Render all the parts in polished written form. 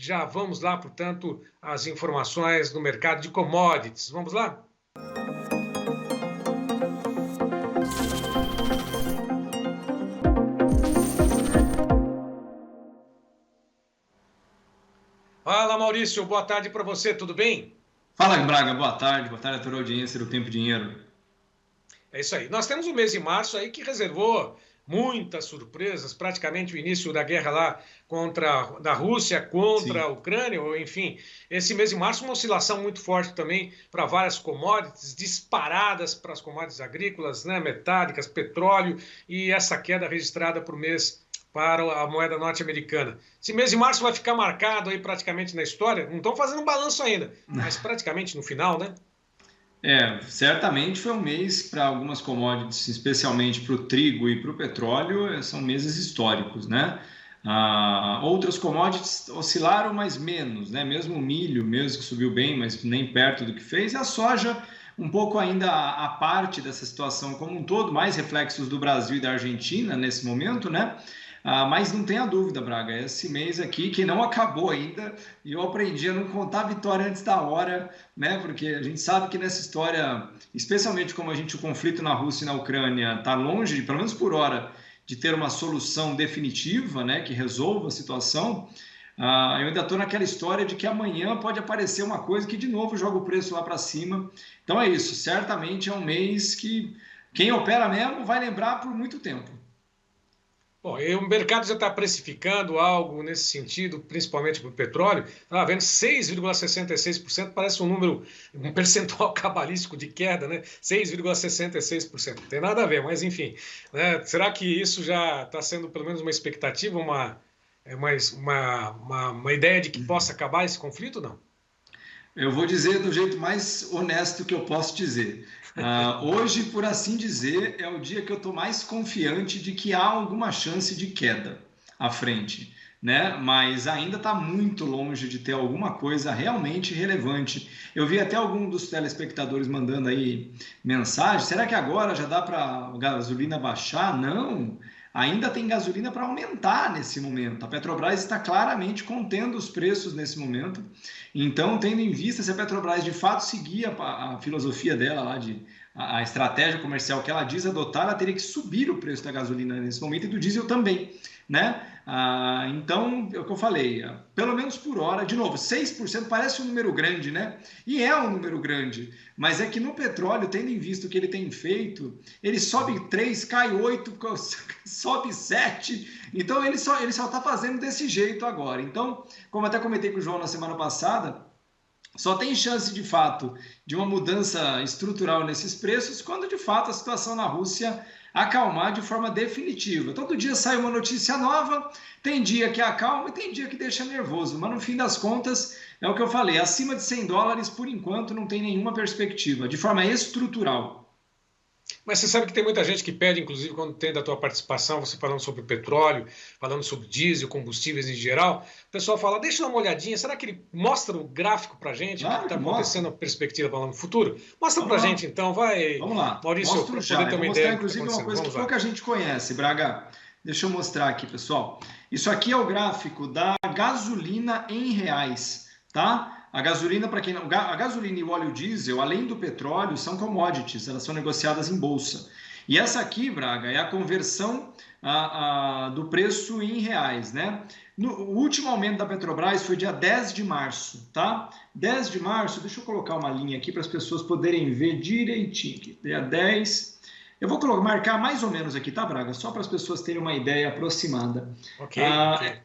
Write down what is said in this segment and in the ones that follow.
Já vamos lá, portanto, as informações do mercado de commodities. Vamos lá? Fala, Maurício, boa tarde para você, tudo bem? Fala, Braga, boa tarde a toda a audiência do Tempo e Dinheiro. É isso aí. Nós temos o mês de março aí que reservou muitas surpresas, praticamente o início da guerra lá da Rússia contra Sim. a Ucrânia, ou enfim, esse mês de março uma oscilação muito forte também para várias commodities, disparadas para as commodities agrícolas, né, metálicas, petróleo e essa queda registrada por mês para a moeda norte-americana. Esse mês de março vai ficar marcado aí praticamente na história, não estão fazendo um balanço ainda, mas praticamente no final, né? Certamente foi um mês para algumas commodities, especialmente para o trigo e para o petróleo, são meses históricos, né? Outras commodities oscilaram, mas menos, né? Mesmo o milho, mesmo que subiu bem, mas nem perto do que fez, e a soja um pouco ainda a parte dessa situação como um todo, mais reflexos do Brasil e da Argentina nesse momento, né? Mas não tenha dúvida, Braga, esse mês aqui que não acabou ainda, e eu aprendi a não contar a vitória antes da hora, né? Porque a gente sabe que nessa história, especialmente como o conflito na Rússia e na Ucrânia está longe, pelo menos por hora, de ter uma solução definitiva, né, que resolva a situação, eu ainda estou naquela história de que amanhã pode aparecer uma coisa que de novo joga o preço lá para cima. Então é isso, certamente é um mês que quem opera mesmo vai lembrar por muito tempo. Bom, e o mercado já está precificando algo nesse sentido, principalmente para o petróleo. Estava vendo 6,66%, parece um número, um percentual cabalístico de queda, né? 6,66%. Não tem nada a ver, mas enfim. Né? Será que isso já está sendo pelo menos uma expectativa, uma ideia de que possa acabar esse conflito? Não? Eu vou dizer do jeito mais honesto que eu posso dizer. Hoje, por assim dizer, é o dia que eu estou mais confiante de que há alguma chance de queda à frente, né? Mas ainda está muito longe de ter alguma coisa realmente relevante. Eu vi até algum dos telespectadores mandando aí mensagem: será que agora já dá para a gasolina baixar? Não. Ainda tem gasolina para aumentar nesse momento. A Petrobras está claramente contendo os preços nesse momento. Então, tendo em vista se a Petrobras de fato seguir a filosofia dela lá a estratégia comercial que ela diz adotar, ela teria que subir o preço da gasolina nesse momento e do diesel também, né? Então, é o que eu falei, pelo menos por hora, de novo, 6% parece um número grande, né? E é um número grande, mas é que no petróleo, tendo em vista o que ele tem feito, ele sobe 3, cai 8, sobe 7, então ele só está fazendo desse jeito agora. Então, como até comentei com o João na semana passada, só tem chance de fato de uma mudança estrutural nesses preços quando de fato a situação na Rússia acalmar de forma definitiva. Todo dia sai uma notícia nova, tem dia que acalma e tem dia que deixa nervoso, mas no fim das contas é o que eu falei, acima de $100 por enquanto não tem nenhuma perspectiva, de forma estrutural. Mas você sabe que tem muita gente que pede, inclusive, quando tem da tua participação, você falando sobre petróleo, falando sobre diesel, combustíveis em geral, o pessoal fala, deixa eu dar uma olhadinha, será que ele mostra o gráfico para gente, o que Claro está que mostra. acontecendo, a perspectiva para o futuro? Mostra para Vamos lá. gente então, vai, Vamos lá, Maurício, mostro para já. poder ter Eu vou uma mostrar, ideia do que está inclusive, uma acontecendo. coisa que Vamos lá. pouca gente conhece, Braga. Deixa eu mostrar aqui, pessoal. Isso aqui é o gráfico da gasolina em reais, tá? A gasolina, para quem não... A gasolina e o óleo diesel, além do petróleo, são commodities, elas são negociadas em bolsa. E essa aqui, Braga, é a conversão do preço em reais, né? O último aumento da Petrobras foi dia 10 de março, tá? 10 de março, deixa eu colocar uma linha aqui para as pessoas poderem ver direitinho. Aqui. Dia 10. Eu vou marcar mais ou menos aqui, tá, Braga? Só para as pessoas terem uma ideia aproximada. Ok.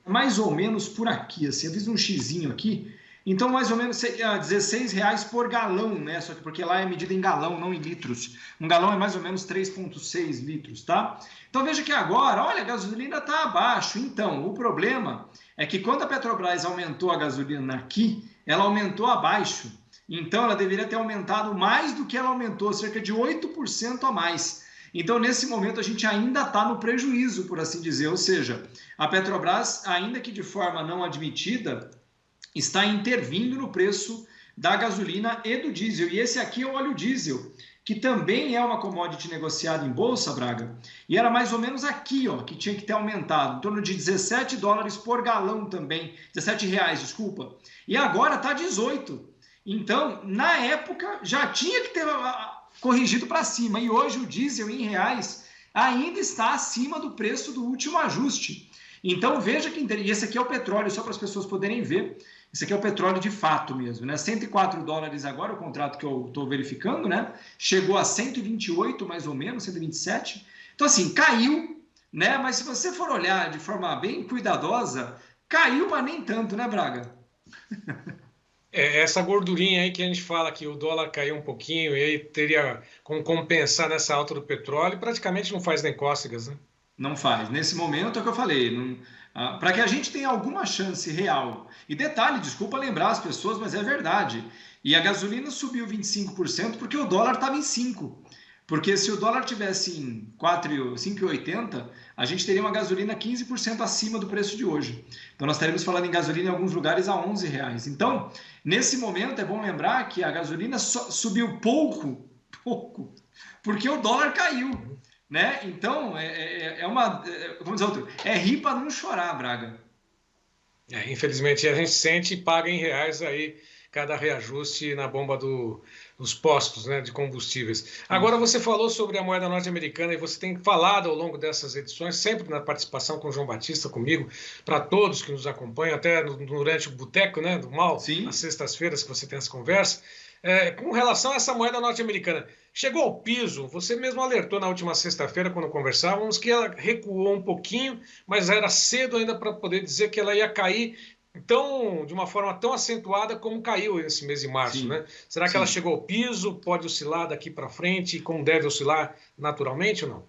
Mais ou menos por aqui, assim, eu fiz um xizinho aqui. Então, mais ou menos R$16 por galão, né? Só que porque lá é medida em galão, não em litros. Um galão é mais ou menos 3,6 litros, tá? Então, veja que agora, olha, a gasolina está abaixo. Então, o problema é que quando a Petrobras aumentou a gasolina aqui, ela aumentou abaixo. Então, ela deveria ter aumentado mais do que ela aumentou, cerca de 8% a mais. Então, nesse momento, a gente ainda está no prejuízo, por assim dizer. Ou seja, a Petrobras, ainda que de forma não admitida, está intervindo no preço da gasolina e do diesel. E esse aqui é o óleo diesel. que também é uma commodity negociada em bolsa, Braga, e era mais ou menos aqui, ó, que tinha que ter aumentado, em torno de 17 dólares por galão também, 17 reais, desculpa, e agora está 18. Então, na época, já tinha que ter corrigido para cima, e hoje o diesel em reais ainda está acima do preço do último ajuste. Então, veja que interessante. E esse aqui é o petróleo, só para as pessoas poderem ver. Esse aqui é o petróleo de fato mesmo, né? 104 dólares agora, o contrato que eu estou verificando, né? Chegou a 128 mais ou menos, 127. Então, assim, caiu, né? Mas se você for olhar de forma bem cuidadosa, caiu, mas nem tanto, né, Braga? Essa gordurinha aí que a gente fala que o dólar caiu um pouquinho e aí teria como compensar nessa alta do petróleo, praticamente não faz nem cócegas, né? Não faz. Nesse momento é o que eu falei. Para que a gente tenha alguma chance real. E detalhe, desculpa lembrar as pessoas, mas é verdade. E a gasolina subiu 25% porque o dólar estava em 5. Porque se o dólar tivesse em 5,80, a gente teria uma gasolina 15% acima do preço de hoje. Então nós estaremos falando em gasolina em alguns lugares a R$ 11. Então, nesse momento é bom lembrar que a gasolina subiu pouco, porque o dólar caiu. Né? Então, vamos dizer outro, é rir para não chorar, Braga. Infelizmente, a gente sente e paga em reais aí cada reajuste na bomba dos postos, né, de combustíveis. Agora, você falou sobre a moeda norte-americana e você tem falado ao longo dessas edições, sempre na participação com o João Batista, comigo, para todos que nos acompanham, até durante o Boteco, né, do Mal, Sim. às sextas-feiras que você tem essa conversa. Com relação a essa moeda norte-americana, chegou ao piso, você mesmo alertou na última sexta-feira, quando conversávamos, que ela recuou um pouquinho, mas era cedo ainda para poder dizer que ela ia cair de uma forma tão acentuada como caiu esse mês de março, Sim, né? Será que ela chegou ao piso, pode oscilar daqui para frente, como deve oscilar naturalmente ou não?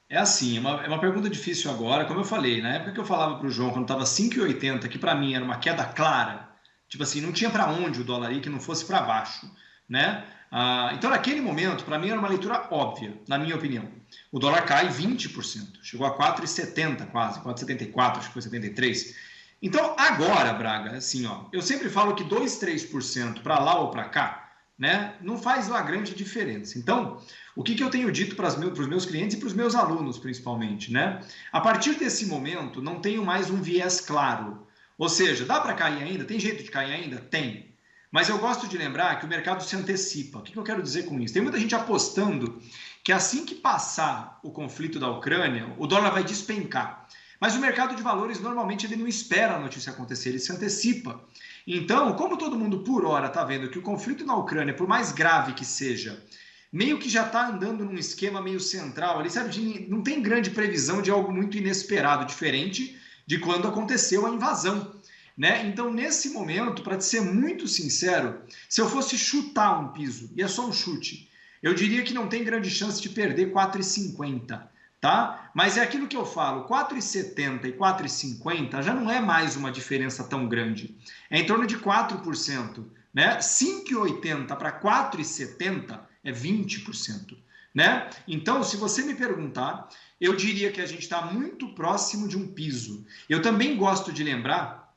É assim, é uma pergunta difícil agora, como eu falei, na época que eu falava para o João, quando estava 5,80, que para mim era uma queda clara, tipo assim, não tinha para onde o dólar ir que não fosse para baixo, né? Então, naquele momento, para mim era uma leitura óbvia, na minha opinião. O dólar cai 20%, chegou a 4,70 quase, 4,74, acho que foi 73. Então, agora, Braga, assim, ó, eu sempre falo que 2, 3% para lá ou para cá, né, não faz lá grande diferença. Então, o que eu tenho dito para os meus clientes e para os meus alunos, principalmente, né? A partir desse momento, não tenho mais um viés claro. Ou seja, dá para cair ainda? Tem jeito de cair ainda? Tem. Mas eu gosto de lembrar que o mercado se antecipa. O que eu quero dizer com isso? Tem muita gente apostando que assim que passar o conflito da Ucrânia, o dólar vai despencar. Mas o mercado de valores, normalmente, ele não espera a notícia acontecer, ele se antecipa. Então, como todo mundo por hora está vendo que o conflito na Ucrânia, por mais grave que seja, meio que já está andando num esquema meio central, ali, sabe, não tem grande previsão de algo muito inesperado, diferente de quando aconteceu a invasão. Né? Então, nesse momento, para te ser muito sincero, se eu fosse chutar um piso, e é só um chute, eu diria que não tem grande chance de perder 4,50. Tá? Mas é aquilo que eu falo, 4,70 e 4,50 já não é mais uma diferença tão grande. É em torno de 4%. Né? 5,80 para 4,70 é 20%. Né? Então, se você me perguntar, eu diria que a gente está muito próximo de um piso. Eu também gosto de lembrar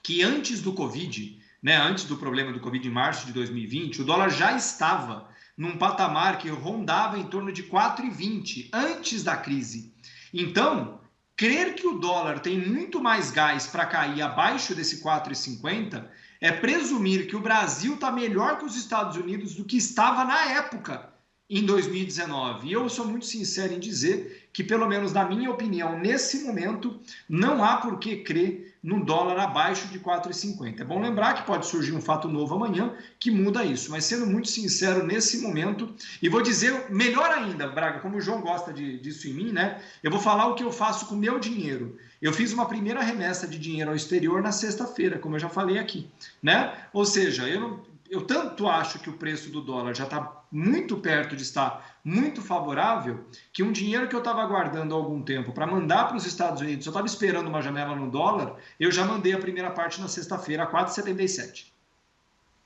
que antes do Covid, né, antes do problema do Covid em março de 2020, o dólar já estava num patamar que rondava em torno de 4,20 antes da crise. Então, crer que o dólar tem muito mais gás para cair abaixo desse 4,50 é presumir que o Brasil está melhor que os Estados Unidos do que estava na época, em 2019. E eu sou muito sincero em dizer que, pelo menos na minha opinião, nesse momento, não há por que crer num dólar abaixo de 4,50. É bom lembrar que pode surgir um fato novo amanhã que muda isso, mas sendo muito sincero nesse momento, e vou dizer melhor ainda, Braga, como o João gosta disso em mim, né? Eu vou falar o que eu faço com o meu dinheiro. Eu fiz uma primeira remessa de dinheiro ao exterior na sexta-feira, como eu já falei aqui, né? Ou seja, eu tanto acho que o preço do dólar já está muito perto de estar muito favorável, que um dinheiro que eu estava guardando há algum tempo para mandar para os Estados Unidos, eu estava esperando uma janela no dólar, eu já mandei a primeira parte na sexta-feira a 4,77.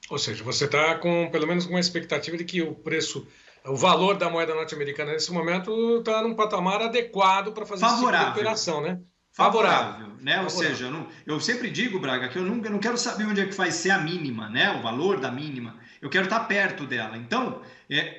Ou seja, você está com pelo menos com uma expectativa de que o valor da moeda norte-americana nesse momento está num patamar adequado para fazer esse tipo de operação, né? favorável, né? Favorável. Ou seja, eu sempre digo, Braga, que eu não quero saber onde é que vai ser a mínima, né? O valor da mínima. Eu quero estar perto dela. Então,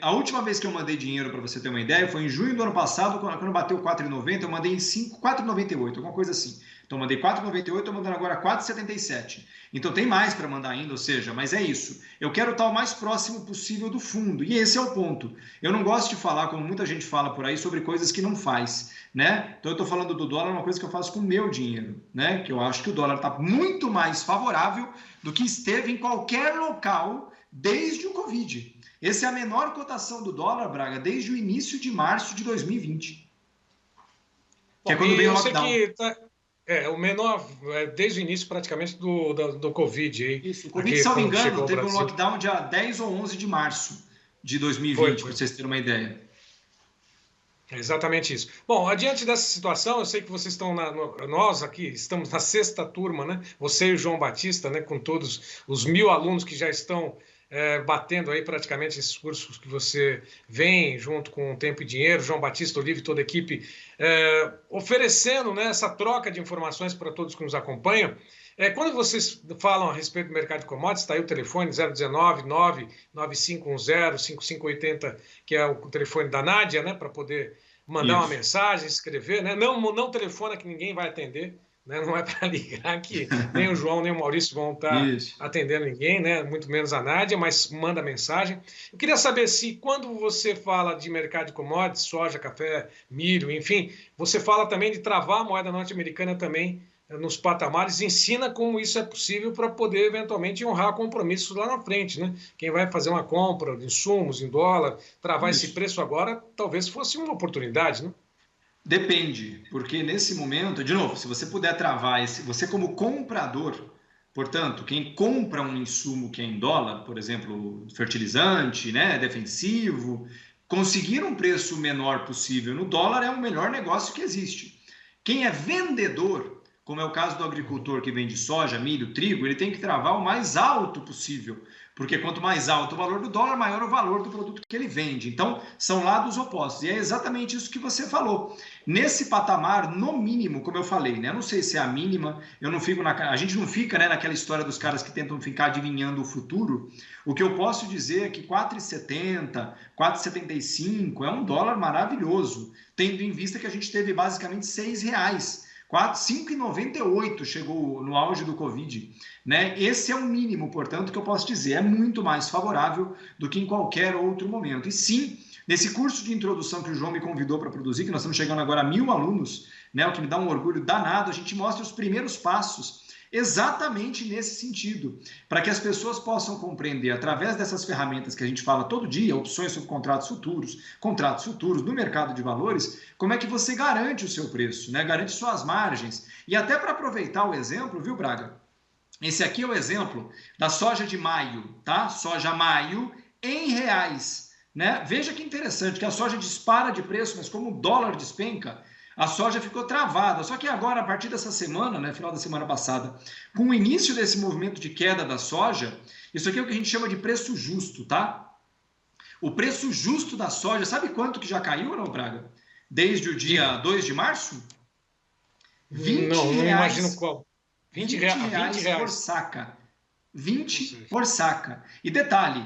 a última vez que eu mandei dinheiro, para você ter uma ideia, foi em junho do ano passado, quando bateu 4,90, eu mandei em 4,98, alguma coisa assim. Então, eu mandei 4,98, estou mandando agora 4,77. Então, tem mais para mandar ainda, ou seja, mas é isso. Eu quero estar o mais próximo possível do fundo. E esse é o ponto. Eu não gosto de falar, como muita gente fala por aí, sobre coisas que não faz, né? Então, eu estou falando do dólar, uma coisa que eu faço com o meu dinheiro, né? Que eu acho que o dólar está muito mais favorável do que esteve em qualquer local desde o Covid. Essa é a menor cotação do dólar, Braga, desde o início de março de 2020. Que é quando veio o lockdown. O menor, desde o início praticamente do Covid. Aí, isso, o Covid, se não me engano, teve um lockdown dia 10 ou 11 de março de 2020, para vocês terem uma ideia. É exatamente isso. Bom, adiante dessa situação, eu sei que vocês estão, nós aqui estamos na 6ª turma, né? Você e o João Batista, né? Com todos os 1000 alunos que já estão batendo aí praticamente esses cursos que você vem junto com o Tempo e Dinheiro, João Batista, Olívio e toda a equipe, oferecendo, né, essa troca de informações para todos que nos acompanham. Quando vocês falam a respeito do mercado de commodities, está aí o telefone 019-99510-5580, que é o telefone da Nádia, né, para poder mandar uma mensagem, escrever, né? Não telefona que ninguém vai atender. Não é para ligar que nem o João nem o Maurício vão estar atendendo ninguém, né? Muito menos a Nádia, mas manda mensagem. Eu queria saber se quando você fala de mercado de commodities, soja, café, milho, enfim, você fala também de travar a moeda norte-americana também nos patamares, ensina como isso é possível para poder eventualmente honrar compromissos lá na frente, né? Quem vai fazer uma compra de insumos em dólar, travar esse preço agora, talvez fosse uma oportunidade, né? Depende, porque nesse momento, de novo, se você puder travar você como comprador, portanto, quem compra um insumo que é em dólar, por exemplo, fertilizante, né, defensivo, conseguir um preço menor possível no dólar é o melhor negócio que existe. Quem é vendedor, como é o caso do agricultor que vende soja, milho, trigo, ele tem que travar o mais alto possível, porque quanto mais alto o valor do dólar, maior o valor do produto que ele vende. Então, são lados opostos. E é exatamente isso que você falou. Nesse patamar, no mínimo, como eu falei, né? Eu não sei se é a mínima, a gente não fica, né, naquela história dos caras que tentam ficar adivinhando o futuro. O que eu posso dizer é que 4,70, 4,75 é um dólar maravilhoso, tendo em vista que a gente teve basicamente R$6. 5,98 chegou no auge do Covid, né? Esse é o mínimo, portanto, que eu posso dizer, é muito mais favorável do que em qualquer outro momento. E sim, nesse curso de introdução que o João me convidou para produzir, que nós estamos chegando agora a 1000 alunos, né? O que me dá um orgulho danado, a gente mostra os primeiros passos exatamente nesse sentido, para que as pessoas possam compreender, através dessas ferramentas que a gente fala todo dia, opções sobre contratos futuros no mercado de valores, como é que você garante o seu preço, né? Garante suas margens. E até para aproveitar o exemplo, viu, Braga? Esse aqui é o exemplo da soja de maio, tá? Soja maio em reais, né? Veja que interessante, que a soja dispara de preço, mas como o dólar despenca, a soja ficou travada. Só que agora, a partir dessa semana, né, final da semana passada, com o início desse movimento de queda da soja, isso aqui é o que a gente chama de preço justo, tá? O preço justo da soja, sabe quanto que já caiu, não, Braga? Desde o dia 2 de março? Não imagino qual. 20 reais por saca. 20 por saca. E detalhe,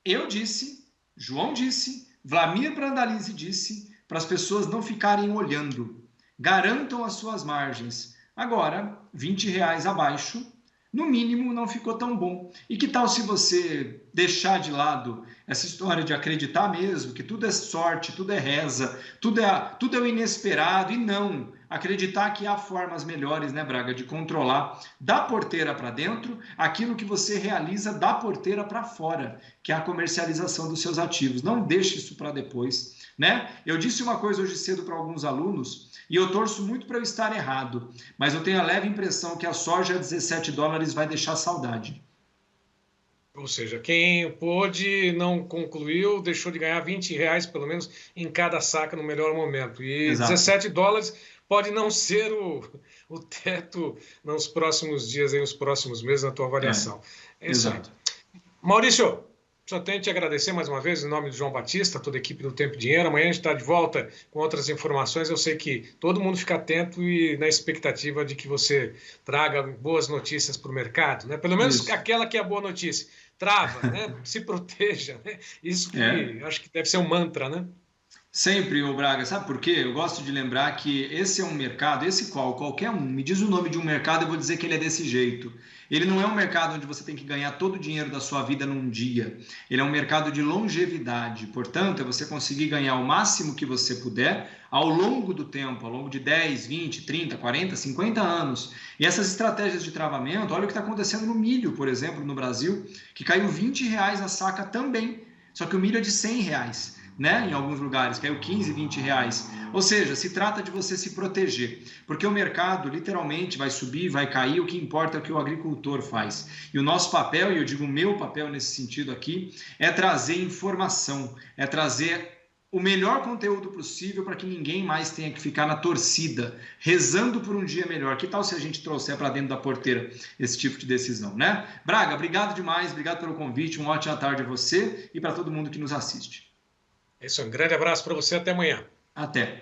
eu disse, João disse, Vlamir Brandalize disse, para as pessoas não ficarem olhando. Garantam as suas margens. Agora, 20 reais abaixo, no mínimo não ficou tão bom. E que tal se você deixar de lado essa história de acreditar mesmo que tudo é sorte, tudo é reza, tudo é o inesperado, e não acreditar que há formas melhores, né, Braga, de controlar da porteira para dentro aquilo que você realiza da porteira para fora, que é a comercialização dos seus ativos. Não deixe isso para depois, né? Eu disse uma coisa hoje cedo para alguns alunos, e eu torço muito para eu estar errado, mas eu tenho a leve impressão que a soja a $17 vai deixar saudade. Ou seja, quem pôde, não concluiu, deixou de ganhar 20 reais, pelo menos, em cada saca no melhor momento. E exato. $17 pode não ser o teto nos próximos dias, nos próximos meses, na tua avaliação. É isso aí. Maurício, Só tenho que te agradecer mais uma vez, em nome do João Batista, toda a equipe do Tempo e Dinheiro. Amanhã a gente está de volta com outras informações. Eu sei que todo mundo fica atento e na expectativa de que você traga boas notícias para o mercado, né? Pelo menos Isso. aquela que é a boa notícia. Trava, né? Se proteja, né? Isso É. que acho que deve ser um mantra, né? Sempre, ô Braga, sabe por quê? Eu gosto de lembrar que esse é um mercado, qualquer um, me diz o nome de um mercado, eu vou dizer que ele é desse jeito. Ele não é um mercado onde você tem que ganhar todo o dinheiro da sua vida num dia. Ele é um mercado de longevidade. Portanto, é você conseguir ganhar o máximo que você puder ao longo do tempo, ao longo de 10, 20, 30, 40, 50 anos. E essas estratégias de travamento, olha o que está acontecendo no milho, por exemplo, no Brasil, que caiu R$ 20 a saca também. Só que o milho é de R$ 100. Né? Em alguns lugares, caiu 15, 20 reais. Ou seja, se trata de você se proteger, porque o mercado literalmente vai subir, vai cair, o que importa é o que o agricultor faz. E o nosso papel, e eu digo o meu papel nesse sentido aqui, é trazer informação, é trazer o melhor conteúdo possível para que ninguém mais tenha que ficar na torcida, rezando por um dia melhor. Que tal se a gente trouxer para dentro da porteira esse tipo de decisão, né? Braga, obrigado demais, obrigado pelo convite, uma ótima tarde a você e para todo mundo que nos assiste. É isso, um grande abraço para você, até amanhã. Até.